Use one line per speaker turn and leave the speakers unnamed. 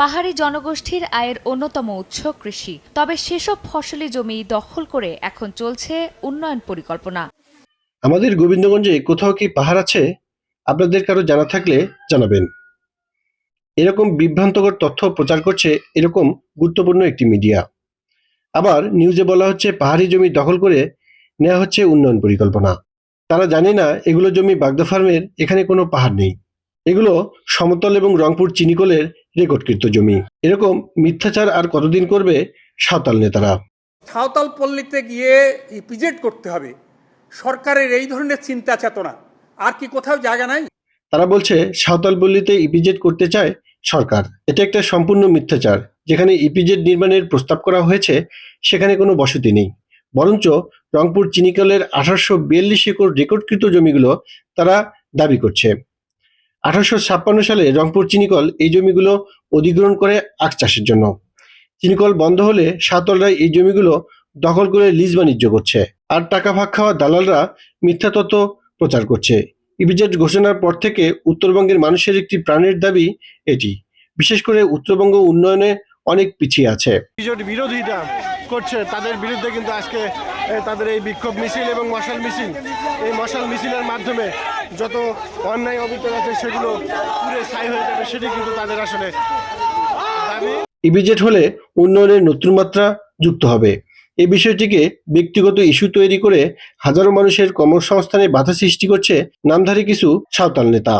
পাহাড়ি জনগোষ্ঠীর আয়ের অন্যতম উৎস কৃষি। তবে সেসব ফসলি জমি দখল করে এখন চলছে উন্নয়ন পরিকল্পনা।
আমাদের গোবিন্দগঞ্জে কোথাও কি পাহাড় আছে? আপনাদের কারো জানা থাকলে জানাবেন। এরকম বিভ্রান্তকর তথ্য প্রচার করছে এরকম গুরুত্বপূর্ণ একটি মিডিয়া। আবার নিউজে বলা হচ্ছে পাহাড়ি জমি দখল করে নেওয়া হচ্ছে উন্নয়ন পরিকল্পনা। তারা জানে না এগুলো জমি বাগদা ফার্মের, এখানে কোনো পাহাড় নেই। এগুলো সমতল এবং রংপুর চিনিকলের রেকর্ডকৃত জমি। এরকম মিথ্যাচার আর কতদিন করবে সাঁওতাল নেতারা?
সাঁওতাল পল্লীতে গিয়ে ইপিজেড করতে হবে, সরকারের এই ধরনের চিন্তা চেতনা আর কি কোথাও জায়গা নাই?
তারা বলছে সাঁওতাল পল্লীতে ইপিজেড করতে চায় সরকার। এটা একটা সম্পূর্ণ মিথ্যাচার। যেখানে ইপিজেড নির্মাণের প্রস্তাব করা হয়েছে সেখানে কোনো বসতি নেই, বরঞ্চ রংপুর চিনিকলের 1842 একর রেকর্ডকৃত জমিগুলো তারা দাবি করছে। 1856 সালে রংপুর চিনিকল এই জমিগুলো অধিগ্রহণ করে আখ চাষের জন্য। চিনিকল বন্ধ হলে সাঁওতালরা এই জমিগুলো দখল করে লিজ বাণিজ্য করছে, আর টাকা ভাগ খাওয়া দালালরা মিথ্যা তথ্য প্রচার করছে। ইপিজেড ঘোষণার পর থেকে উত্তরবঙ্গের মানুষের একটি প্রাণের দাবি এটি। বিশেষ করে উত্তরবঙ্গ উন্নয়নে অনেক পিছিয়ে আছে।
ইপিজেড বিরোধিতা করছে তাদের বিরুদ্ধে কিন্তু আজকে তাদের এই বিক্ষোভ মিছিল এবং মশাল মিছিল, এই মশাল মিছিলের মাধ্যমে যত অন্যায় অবিচার আছে সেগুলো পুরো ছাই হয়ে যাবে, সেটি কিন্তু তাদের আসলে দাবি।
ইপিজেড হলে উন্নয়নের নতুন মাত্রা যুক্ত হবে। এই বিষয়টিকে ব্যক্তিগত ইস্যু তৈরি করে হাজারো মানুষের কর্মসংস্থানে বাধা সৃষ্টি করছে নামধারী কিছু সাঁওতাল নেতা।